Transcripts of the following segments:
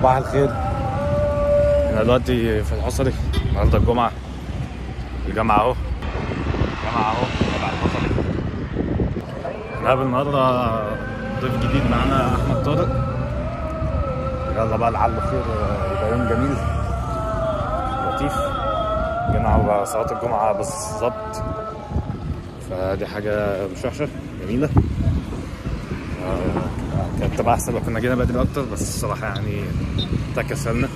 صباح الخير. احنا دلوقتي في الحصري، النهارده الجمعة، الجامعة اهو، تبع الحصري. هنقابل النهارده ضيف جديد معانا، أحمد طارق. يلا بقى لعله خير، يبقى يوم جميل لطيف. جينا على صلاة الجمعة بالظبط، فدي حاجة مش وحشة، جميلة. كانت تبقى أحسن لو كنا جينا بدري أكتر، بس الصراحة يعني تكسلنا.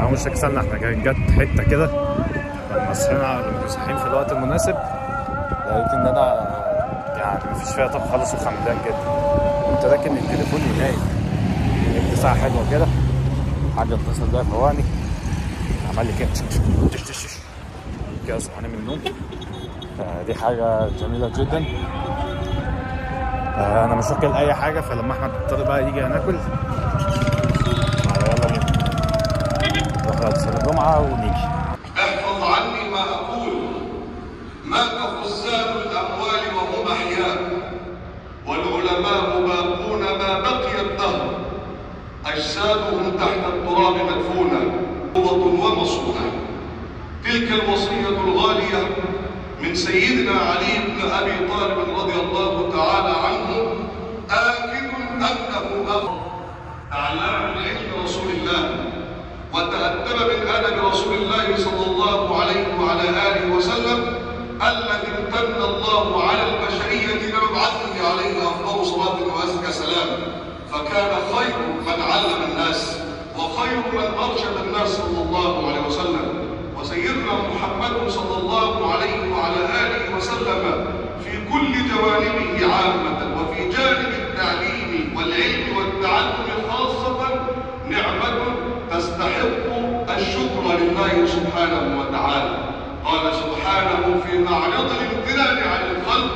أو مش تكسلنا، احنا جت حتة كده لما صحينا في الوقت المناسب، لقيت إن أنا يعني مفيش فيها طب خالص وخمدان جدا. كنت راكن التليفون ونايم، نمت ساعة حلوة كده، حاجة اتصل بيها فوقني، عمل لي كده كده، صحاني من النوم. دي حاجة جميلة جدا. أنا مش واكل أي حاجة، فلما أحمد طارق بقى يجي هناكل. يلا بينا نروح بعد صلاة الجمعة ونيجي. احفظ عني ما أقول، مات خزان الأموال وهم أحياء، والعلماء باقون ما بقي الدهر، أجسادهم تحت التراب مدفونة ومصونة. تلك الوصية الغالية من سيدنا علي بن أبي طالب رضي الله تعالى عنه، آكد أنه أعلام العلم رسول الله، وتأدب من أدب رسول الله صلى الله عليه وعلى آله وسلم، الذي امتن الله على البشرية بمبعثه عليه أفضل صلاة وأزكى سلام. فكان خير من علم الناس وخير من أرشد الناس صلى الله عليه وسلم. وسيدنا محمد صلى الله عليه وعلى آله وسلم في كل جوانبه عامة، وفي جانب التعليم والعلم والتعلم خاصة، نعمة تستحق الشكر لله سبحانه وتعالى. قال سبحانه في معرض الامتنان عن الخلق: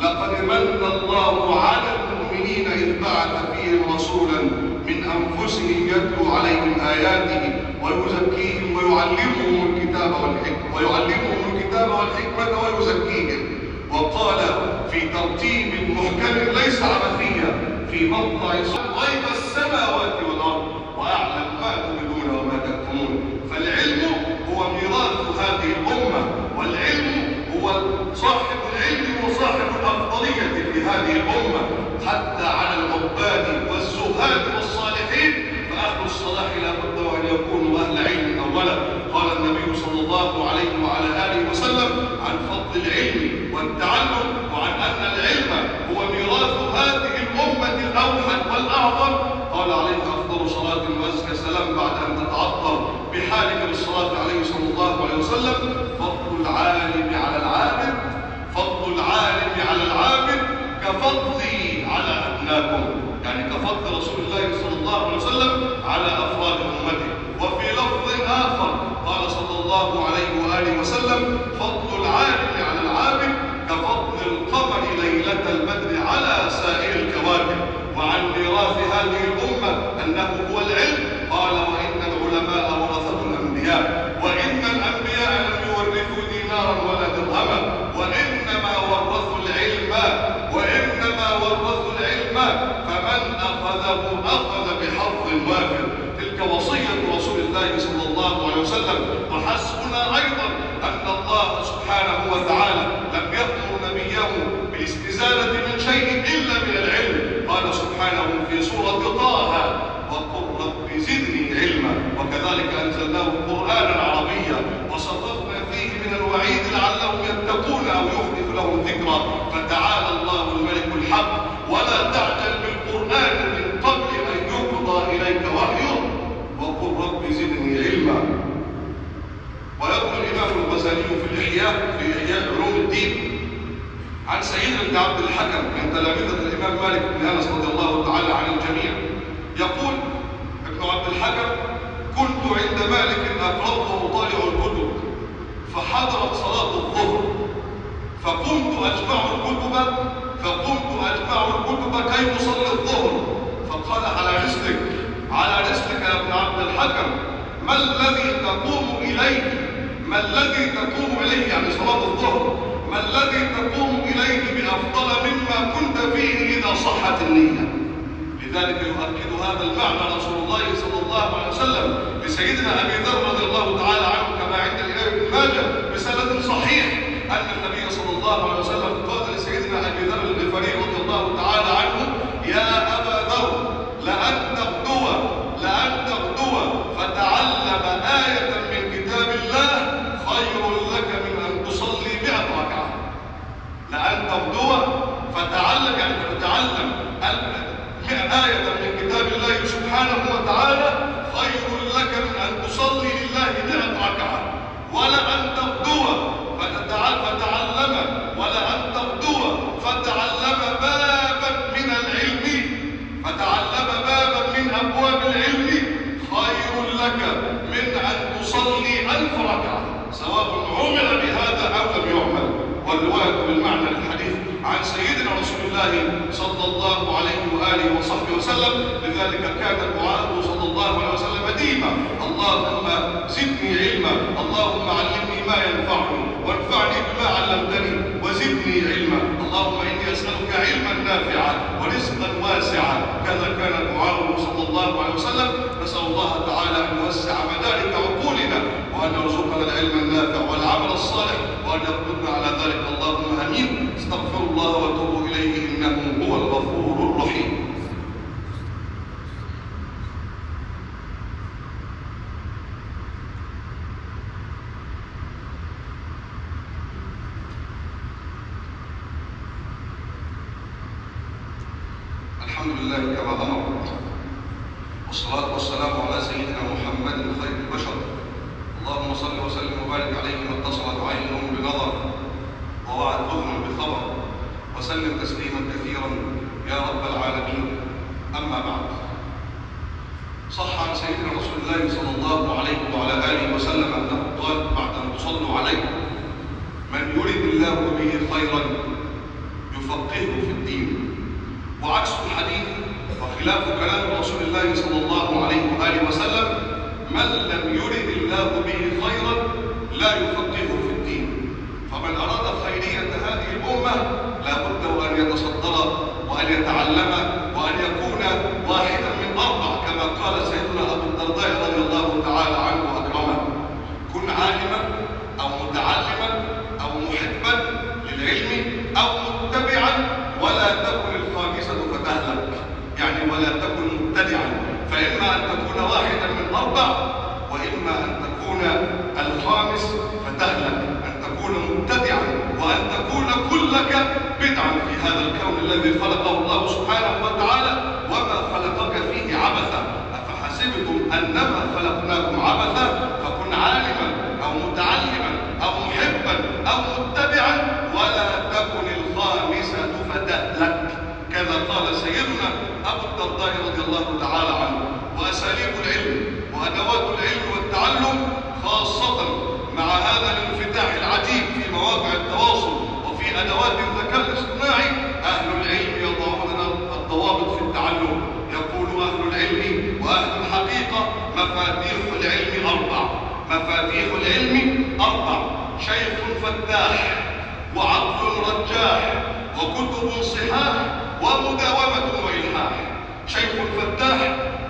لقد من الله على المؤمنين إذ بعث فيهم رسولا من أنفسهم يتلو عليهم آياته ويزكيهم ويعلمهم الكتاب والحكمة ويزكيهم. وقال في ترتيب محكم ليس عبثيا في مطلع غيب السماوات والأرض وأعلم ما تبدون وما تكتمون. فالعلم هو ميراث هذه الأمة، والعلم هو صاحب العلم وصاحب الأفضلية في هذه الأمة، حتى على العباد والزهاد والصالحين، فأهل الصلاح لا بد وأن يكونوا أهل علم أولا. قال النبي صلى الله عليه وعلى آله وسلم عن فضل العلم والتعلم، وعن أن العلم هو ميراث هذه الأمة الأوحد والأعظم. قال عليه أفضل صلاة وأزكى سلام بعد أن تتعطر بحالك بالصلاة عليه صلى الله عليه وسلم: فضل العالم على العابد، فضل العالم على العابد كفضلي على أبناكم، يعني كفضل رسول الله صلى الله عليه وسلم على أفراد أمته. وفي لفظ آخر قال صلى الله عليه وآله وسلم: فضل العالم على العابد كفضل القمر ليلة البدر على سائر الكواكب. وعن ميراث هذه الأمة أنه هو العلم، قال: وإن العلماء ورثة الأنبياء، وإن الأنبياء لم يورثوا دينارا ولا درهما، وإنما ورثوا العلم، فمن أخذه أخذ بحظ وافر. تلك وصية رسول الله صلى الله عليه وسلم. وحسبنا أيضا أن الله سبحانه وتعالى لم يأمر نبيه بالاستزادة من شيء إلا من العلم. قال سبحانه في سورة طه: وقل رب زدني علما. وكذلك أنزلناه قرآنا عربيا وصرفنا فيه من الوعيد لعلهم يتقون أو يحدث لهم ذكرى. فتعالى الله الملك الحق، ولا تعجل بالقرآن من قبل أن يقضى إليك وحيه، وقل رب زدني علما. ويقول الإمام الغزالي في إحياء علوم الدين عن سعيد بن عبد الحكم من تلامذة الإمام مالك بن أنس رضي الله تعالى عن الجميع، يقول ابن عبد الحكم: كنت عند مالك أقرأ وأطالع الكتب، فحضرت صلاة الظهر، فقمت أجمع الكتب كي أصلي الظهر. فقال: على رسلك يا ابن عبد الحكم، ما الذي تقوم إليه يعني صلاة الظهر، ما الذي تقوم إليه بأفضل مما كنت فيه إذا صحت النية. لذلك يؤكد هذا المعنى رسول الله صلى الله عليه وسلم لسيدنا أبي ذر رضي الله تعالى عنه كما عند الإمام ابن ماجه بسند صحيح أن النبي صلى الله عليه وسلم قال لسيدنا أبي ذر الغفاري رضي الله تعالى عنه: يا أبا ذر لأن تغدو فتعلم آية من كتاب الله خير لك من أن تصلي 100 ركعة. لأن تغدو فتعلم يعني تتعلم آية من كتاب الله سبحانه وتعالى خير لك من أن تصلي لله 100 ركعة. ولأن تغدو فتعلم بابا من العلم بابا من أبواب العلم خير لك من أن تصلي 1000 ركعة، سواء عمل بهذا أو لم يعمل. والرواية بالمعنى الحديث عن سيدنا رسول الله صلى الله عليه وآله وصحبه وسلم. لذلك كان دعاءه صلى الله عليه وسلم ديما: اللهم زدني علما، اللهم علمني ما ينفعني وانفعني بما علمتني وزدني علما، اللهم إني أسألك علما نافعا ورزقا واسعا. كذا كان دعاءه صلى الله عليه وسلم. نسأل الله تعالى أن يوسع مدارك عقولنا وأن يرزقنا العلم النافع والعمل الصالح وأن يقبضنا على ذلك، اللهم آمين. استغفروا الله وتوبوا إليه إنه هو الغفور الرحيم. الحمد لله كما أمر، والصلاة والسلام على سيدنا محمد خير البشر. اللهم صل وسلم وبارك عليه ما اتصلت عين بنظر ووعت أذن بخبر، وسلم تسليما كثيرا يا رب العالمين. أما بعد، صح عن سيدنا رسول الله صلى الله عليه وعلى آله وسلم أنه قال بعد أن تصلوا عليه: من يرد الله به خيرا يفقهه في الدين. وعكس الحديث وخلاف كلام رسول الله صلى الله عليه وآله وسلم: من لم يرد الله به خيرا لا يفقهه في الدين. فمن أراد خيرية هذه الأمة لا بد وأن يتصدر وأن يتعلم وأن يكون واحدا من 4 كما قال سيدنا أبو الدرداء رضي الله تعالى عنه وأكرمه: كن عالما أو متعلما أو محبا للعلم أو متبعا ولا تكن الخامسة فتهلك. يعني ولا تكن مبتدعا، فإما أن تكون واحدا من 4 وإما أن تكون الخامس فتهلك، أن تكون مبتدعا وأن تكون كلك بدعا في هذا الكون الذي خلقه الله سبحانه وتعالى وما خلقك فيه عبثا. أفحسبتم أنما خلقناكم عبثا؟ فكن عالما أو متعلما أو محبا أو متبعا ولا تكن الخامسة فتهلك. كذا قال سيدنا أبو الدرداء رضي الله تعالى عنه. وأساليب العلم وأدوات العلم والتعلم خاصة مع هذا الانفتاح العجيب في مواقع التواصل وفي أدوات الذكاء الاصطناعي، أهل العلم يضعون الضوابط في التعلم. يقول أهل العلم وأهل الحقيقة: مفاتيح العلم 4. مفاتيح العلم 4: شيخ فتاح، وعقل رجاح، وكتب صحاح، ومداومة وإلحاح. شيخ فتاح: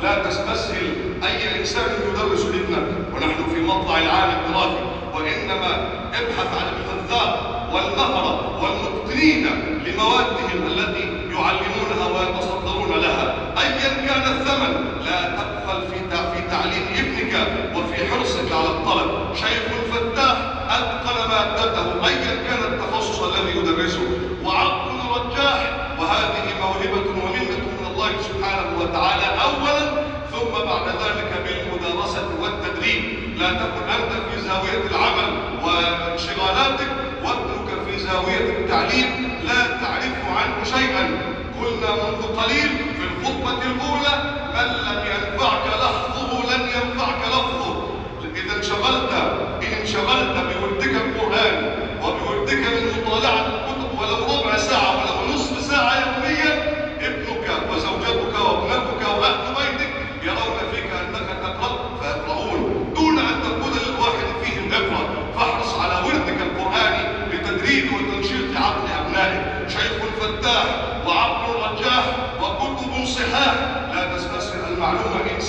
لا تستسهل أي إنسان يدرس ابنك ونحن في مطلع العام الدراسي، وإنما ابحث عن الحذاء والمهرة والمتقنين لموادهم التي يعلمونها ويتصدرون لها أيا كان الثمن. لا تبخل في تعليم ابنك وفي حرصك على الطلب. شيخ فتاح أتقن مادته أيا كان التخصص الذي يدرسه. وعقل رجاح، وهذه موهبة ومنة من الله سبحانه وتعالى أولا، ثم بعد ذلك بالمدارسة والتدريب. لا تكن أنت في زاوية العمل وانشغالاتك وابنك في زاوية التعليم لا تعرف عنه شيئا. قلنا منذ قليل في الخطبة الأولى: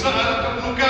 سألك ابنك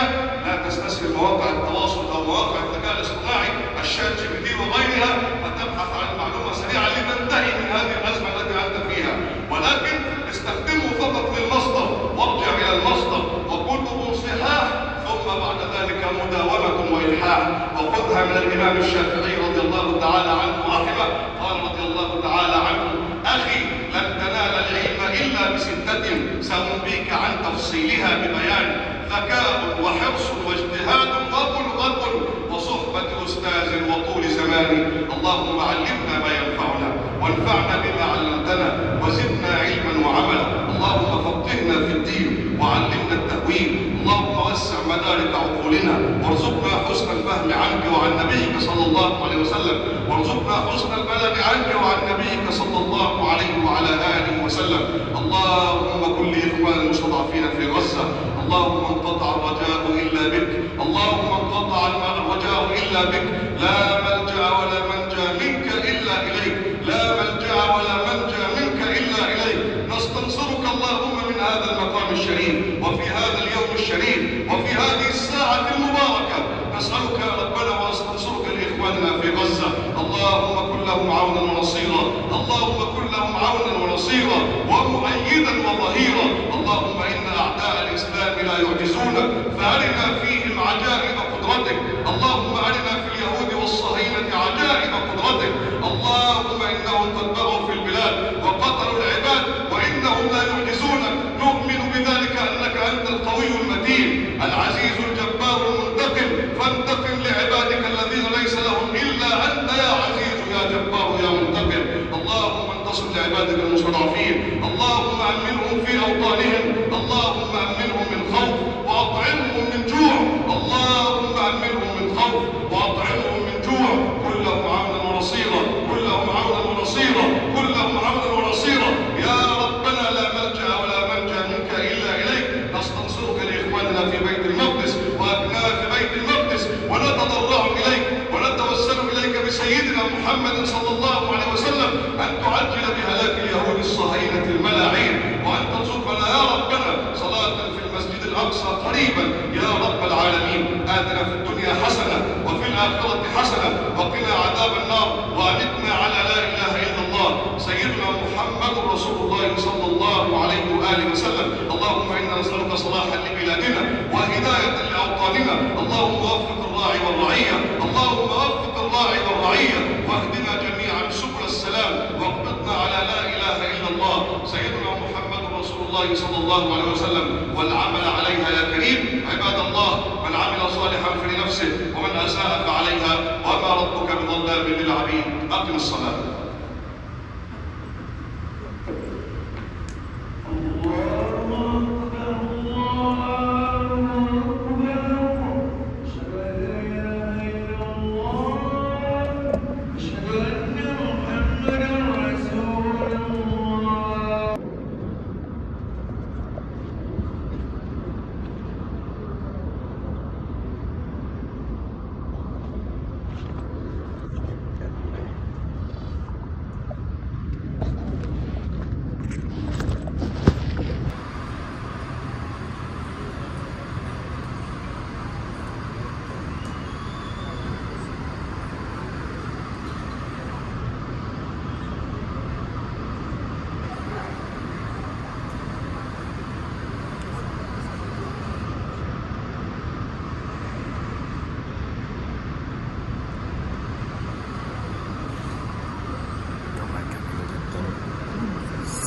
لا تستسهل مواقع التواصل أو مواقع الذكاء الاصطناعي الشات جي بي تي وغيرها فتبحث عن معلومة سريعة لتنتهي من هذه الأزمة التي أنت فيها، ولكن استخدمه فقط للمصدر وارجع إلى المصدر وكتب صحاح ثم بعد ذلك مداومة وإلحاح. وخذها من الإمام الشافعي رضي الله تعالى عنه ورحمه، قال رضي الله تعالى عنه: أخي لن تنال العلم إلا بستة سأنبيك عن تفصيلها ببيان: ذكاء وحرص واجتهاد وبلغة وصحبة أستاذ وطول زمان. اللهم علمنا ما ينفعنا وانفعنا بما علمتنا وزدنا علما وعملا. اللهم فقهنا في الدين وعلمنا التأويل. اللهم وسع مدارك عقولنا وارزقنا حسن الفهم عنك وعن نبيك صلى الله عليه وسلم، وارزقنا حسن البلاغ عنك وعن نبيك صلى الله عليه وعلى آله وسلم. اللهم كن لإخوان المستضعفين في غزة. اللهم انقطع الرجاء إلا بك، اللهم انقطع الرجاء إلا بك. لا ملجأ ولا منجا منك إلا إليك، لا ملجأ ولا منجا منك إلا إليك. نستنصرك اللهم من هذا المقام الشريف وفي هذا اليوم الشريف وفي هذه الساعة المباركة. نسألك يا ربنا ونستنصرك لإخواننا في غزة. اللهم كن لهم عونا ونصيرا، اللهم كن لهم عونا ونصيرا ومؤيدا وظهيرا. اللهم إن أعداء الإسلام لا يعجزونك، فأرنا فيهم عجائب قدرتك. اللهم أرنا في اليهود والصهاينة عجائب قدرتك. اللهم إنهم قد بغوا في البلاد وقتلوا العباد وإنهم لا يعجزونك. نؤمن بذلك أنك أنت القوي المتين العزيز الجبار المنتقم، فانتقم لعبادك الذين ليس لهم إلا أنت يا عزيز يا جبار يا منتقم. اللهم انتصر لعبادك المستضعفين، اللهم أمنهم في أوطانهم، اللهم أمنهم من خوف وأطعمهم من جوع، اللهم أمنهم من خوف وأطعمهم من جوع. كلهم عونا ونصيرا، كلهم عونا ونصيرا، كلهم عونا ونصيرا. يا ربنا لا ملجأ ولا منجا منك إلا إليك. نستنصرك لإخواننا في بيت المقدس وأبناء في بيت المقدس، ونتضرع إليك ونتوسل إليك بسيدنا محمد صلى الله عليه وسلم أن تعجل بهلاك اليهود الصهاينة الملاعين، وأن ترزقنا يا ربنا صلاة في المسجد الأقصى قريبا يا رب العالمين. آتنا في الدنيا حسنة وفي الآخرة حسنة وقنا عذاب النار، وأمتنا على لا إله إلا الله سيدنا محمد رسول الله صلى الله عليه وآله وسلم. اللهم إنا نسألك صلاحا لبلادنا وهداية لأوطاننا. اللهم وفق الراعي والرعية، اللهم وفق الراعي والرعية، واهدنا جميعا سبل السلام، واقبضنا على لا إله إلا الله سيدنا محمد رسول الله صلى الله عليه وسلم، والعمل عليها يا كريم. عباد الله، من عمل صالحا فلنفسه ومن أساء فعليها، وما ربك بظلام للعبيد. أقم الصلاة.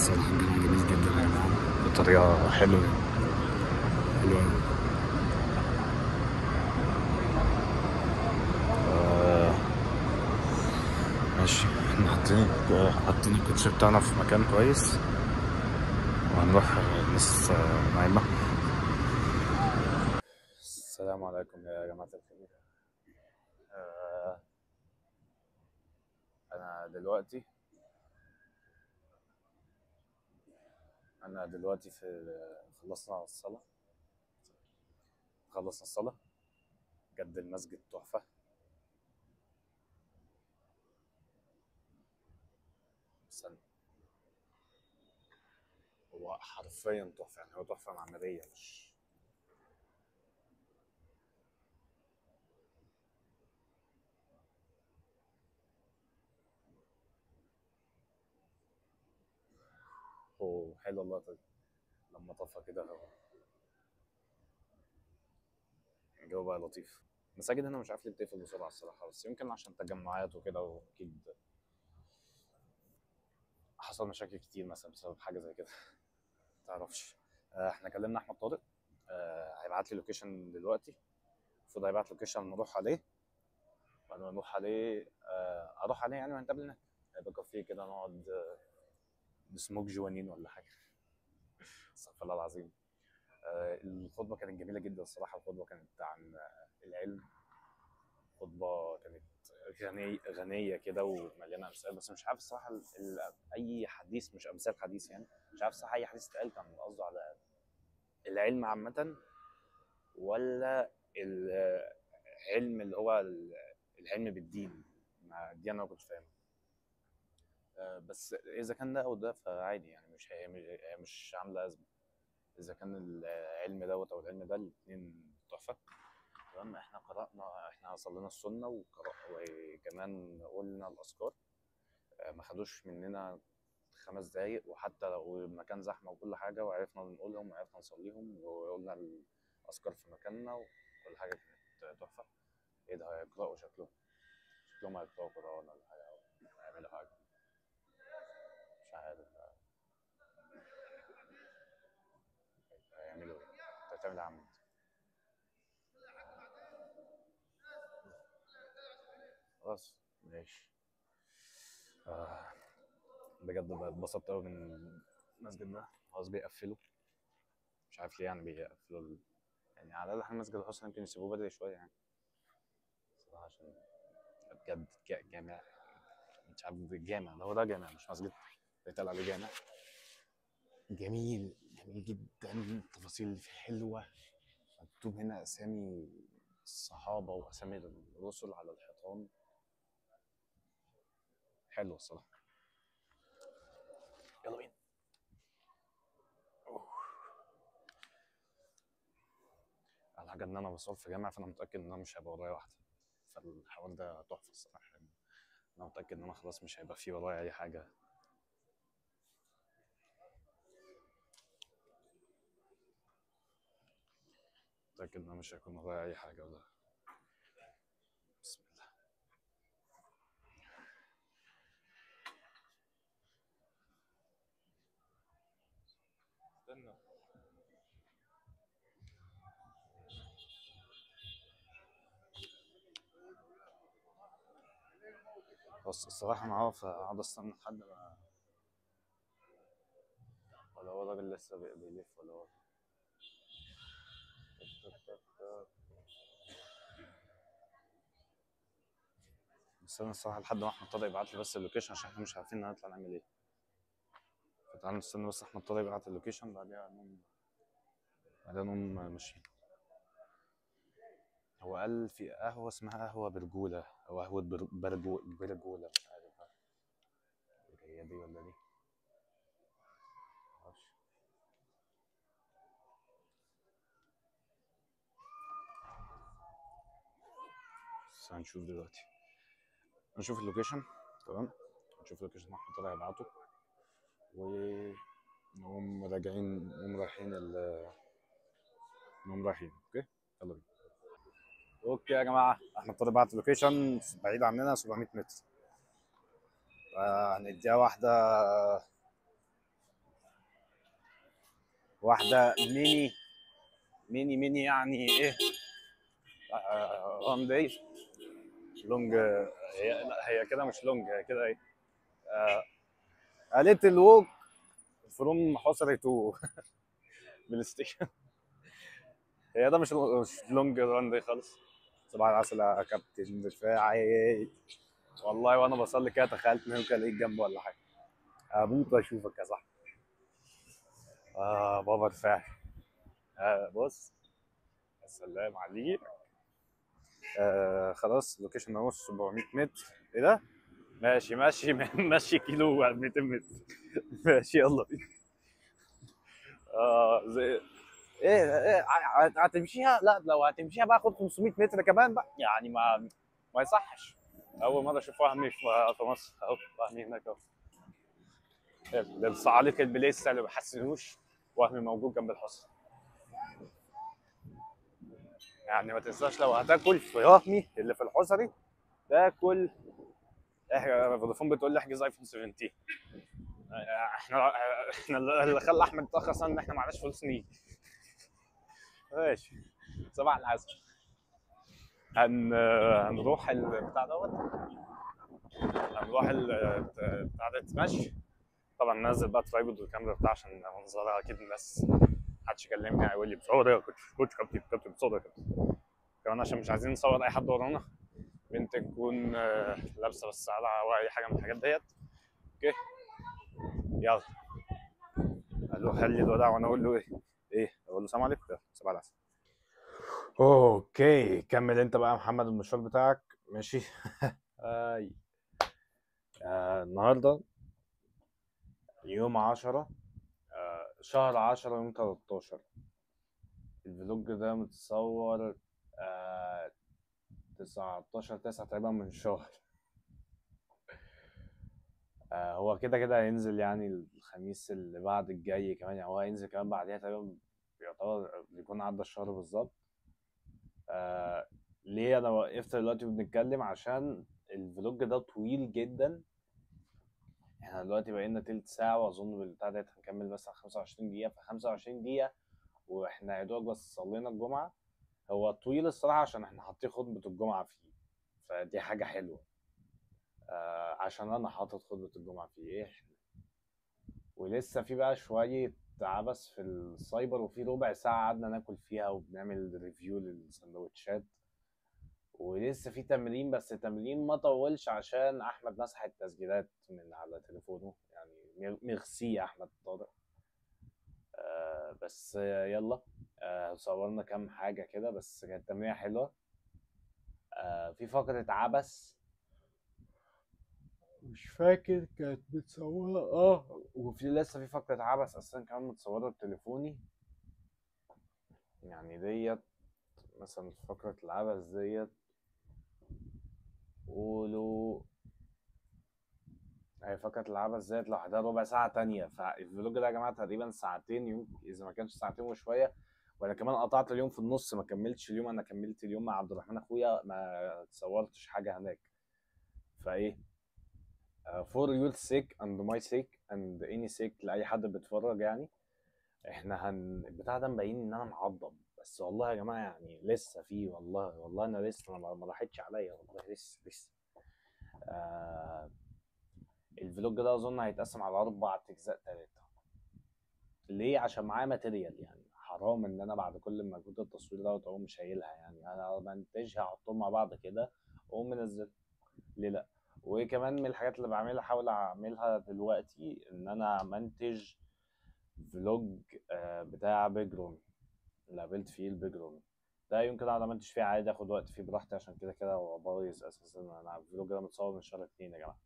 جميل جدا يا جماعة، بطريقة حلوة حلوة. ماشي، احنا حاطين الكوتشي بتاعنا في مكان كويس، وهنروح الناس نايمة. السلام عليكم يا جماعة الخير. أنا دلوقتي خلصنا الصلاة. بجد المسجد تحفة. استنى، هو حرفيا تحفة، يعني هو تحفة معمارية، حلوه اللقطه دي لما طفى كده الجو بقى لطيف. المساجد هنا مش عارف ليه بتقفل بسرعه الصراحه، بس يمكن عشان تجمعات وكده، واكيد حصل مشاكل كتير مثلا بسبب حاجه زي كده. متعرفش. احنا كلمنا احمد طارق، هيبعت لي لوكيشن دلوقتي. المفروض هيبعت لوكيشن نروح عليه. بعد ما نروح عليه اروح عليه يعني ونتقابل هناك. هيبقى كافيه كده نقعد نسموك جوانين ولا حاجه. استغفر الله العظيم. الخطبه كانت جميله جدا الصراحه. الخطبه كانت عن العلم. خطبه كانت غنيه كده ومليانه امثال، بس مش عارف الصراحه اي حديث، مش امثال حديث يعني. مش عارف الصراحه اي حديث اتقال كان قصده على العلم عامه، ولا العلم اللي هو العلم بالدين. دي انا ما كنتش فاهمها. بس اذا كان ده او ده فعادي يعني، مش عامله ازمه. اذا كان العلم دوت او العلم ده، الاثنين تحفه. تمام. احنا قرانا، احنا صلينا السنه وكمان قلنا الاذكار. ما خدوش مننا 5 دقايق، وحتى لو المكان زحمه وكل حاجه، وعرفنا نقولهم وعرفنا نصليهم، وقلنا الاذكار في مكاننا، وكل حاجه كانت تحفه. ايه ده، هيقرأوا شكلهم هيقرأوا قرآن ولا حاجه، أو هيعملوا حاجه. مش عارف هيعملوا ايه. انت هتعمل ايه يا عم؟ خلاص ماشي. آه بجد اتبسطت قوي من المسجد ده. خلاص بيقفلوا. مش عارف ليه يعني بيقفلوا يعني على الاقل حاجه مسجد الحسن يمكن يسيبوه بدري شويه يعني. صراحه عشان بجد جامع. مش عارف جامع، ده هو ده جامع مش مسجد. بيتقال عليه جامع. جميل جميل جدا. التفاصيل اللي فيه حلوه. مكتوب هنا اسامي الصحابه واسامي الرسل على الحيطان. حلو الصراحه. يلا بينا. على حاجه ان انا بصور في جامع، فانا متاكد ان انا مش هيبقى ورايا واحده. فالحوار ده تحفه الصراحه يعني. انا متاكد ان انا خلاص مش هيبقى فيه ورايا اي حاجه. متاكد ان انا مش هيكون ورايا اي حاجه ولا. بسم الله. استنى. بص الصراحه انا هقف اقعد استنى لحد ما، ولا هو الراجل لسه بيلف ولا هو. بس انا الصراحه لحد ما احمد طارق يبعت لي بس اللوكيشن، عشان احنا مش عارفين هنطلع نعمل ايه. فتعالى نستنى بس احمد طارق يبعت اللوكيشن، بعدين نقوم ماشيين. هو قال في قهوه اسمها قهوه برجوله، او قهوه برجوله، مش عارف هي دي ولا دي. معرفش. بس هنشوف دلوقتي. نشوف اللوكيشن. تمام. نشوف اللوكيشن احمد طارق هيبعته، ونقوم راجعين، نقوم رايحين. اوكي. يلا بينا. اوكي يا جماعه، احمد طارق بعت اللوكيشن بعيد عننا 700 متر. هنديها واحده ميني يعني ايه. وان داي لونج. لا هي كده مش لونج، هي كده ايه. قالت الوك فروم حصري تو بلاي ستيشن. هي ده مش لونج ران دي خالص. صباح العسل يا كابتن دفاعي. والله وانا بصلي كده تخيلت ان ممكن الاقيك جنبه ولا حاجه. اموت واشوفك يا صاحبي. بابا دفاعي. بص. السلام عليك. خلاص لوكيشن اهو 700 متر. ايه ده؟ ماشي ماشي ماشي كيلو 200 متر. ماشي يلا بينا. زي ايه هتمشيها؟ لا لو هتمشيها بقى خد 500 متر كمان بقى يعني، ما يصحش. اول مره اشوف وهمي في مصر اهو. وهمي هناك اهو. للصعاليق اللي لسه ما حسنوش وهمي موجود جنب الحصن. يعني ما تنساش لو هتاكل في وهمي اللي في الحصري تاكل. فودافون بتقول لي احجز ايفون 17. احنا اللي خلى احمد يتاخر اصلا ان احنا معناش فلوس نيجي. ماشي. صباح العسل. هنروح البتاع دوت. هنروح بتاع ده تمشي. طبعا نازل بقى ترايبود والكاميرا بتاع عشان منظرها اكيد الناس محدش يكلمني هيقول لي بصور يا كوتش كابتن بصور يا كابتن. كمان عشان مش عايزين نصور اي حد ورانا. بنت تكون لابسه بس على اي حاجه من الحاجات ديت. اوكي يلا. قال له خلي الوداع وانا اقول له ايه اقول له سلام عليكم. يلا صباح العسل. اوكي كمل انت بقى يا محمد المشوار بتاعك. ماشي. اي النهارده يوم 10 شهر 10 يوم 13. الفلوج ده متصور 19/9 تقريبا من شهر. هو كده كده هينزل يعني الخميس اللي بعد الجاي كمان. يعني هو هينزل كمان بعديها تقريبا. يعتبر بيكون عدى الشهر بالظبط. ليه انا وقفت دلوقتي وبنتكلم؟ عشان الفلوج ده طويل جدا. احنا دلوقتي بقينا تلت ساعة واظن بالبتاع ده هنكمل مثلا 25 دقيقة. ف 25 دقيقة واحنا يا دوب بس صلينا الجمعة. هو طويل الصراحة عشان احنا حاطين خطبة الجمعة فيه. فدي حاجة حلوة. عشان انا حاطط خطبة الجمعة فيه ولسه في بقى شوية عبث في السايبر. وفي ربع ساعة قعدنا ناكل فيها وبنعمل ريفيو للسندوتشات. ولسه في تمرين بس تمرين ما طولش عشان احمد مسح التسجيلات من على تليفونه. يعني ميرسي يا احمد طارق. بس يلا. صورنا كام حاجة كده بس كانت تمرينة حلوة. في فقرة عبث مش فاكر كانت متصورة وفي لسه في فقرة عبث اصلا كمان متصورة بتليفوني. يعني ديت مثلا فقرة العبث ديت قولوا. هي فقرة العبث ديت لوحدها ربع ساعة تانية. فالفلوج ده يا جماعة تقريبا ساعتين يوم إذا ما كانش ساعتين وشوية. وأنا كمان قطعت اليوم في النص ما كملتش اليوم. أنا كملت اليوم مع عبد الرحمن أخويا ما تصورتش حاجة هناك. فإيه for your sake and my sake and any sake لأي حد بيتفرج يعني. إحنا البتاع ده مبين إن أنا معضم. بس والله يا جماعة يعني لسه فيه. والله أنا لسه ما راحتش عليا. والله لسه. الفلوج ده اظن هيتقسم على 4 اجزاء 3. ليه؟ عشان معايا ماتيريال. يعني حرام ان انا بعد كل مجهود التصوير ده اقوم مش شايلها. يعني انا منتجها احطهم مع بعض كده واقوم منزل. ليه لا؟ وكمان من الحاجات اللي بعملها احاول اعملها دلوقتي ان انا منتج فلوج بتاع بيج رومي. اللي قابلت فيه البيج رومي ده يمكن اقعد امنتج فيه عادي اخد وقت فيه براحتي. عشان كده كده هو بايظ اساسا. انا الفلوج ده متصور من شهر 2 يا جماعه.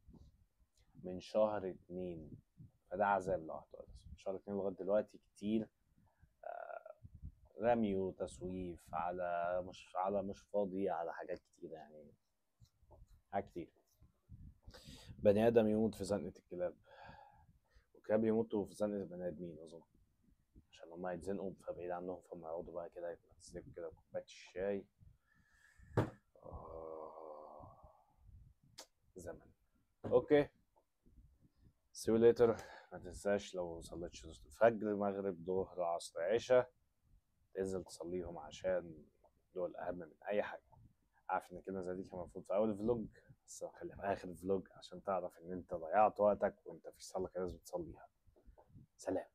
من شهر 2. فده عذاب لوحده. من شهر 2 لغايه دلوقتي كتير. رمي وتسويف على مش فاضي على حاجات كتير يعني. حاجات كتير. بني ادم يموت في زنقه الكلاب وكلاب يموتوا في زنقه البني ادمين اظن. عشان هما يتزنقوا فبعيد عنهم فهم يقعدوا بقى كده يتمسكوا كده بكوبايه الشاي. زمن. اوكي see you later. ما تنساش لو صليتش الفجر مغرب ظهر عصر عشاء تنزل تصليهم عشان دول اهم من اي حاجه. عارف ان كده زي دي كان المفروض في اول فلوج بس خليها في اخر فلوج عشان تعرف ان انت ضيعت وقتك وانت في صلاه كده لازم تصليها. سلام.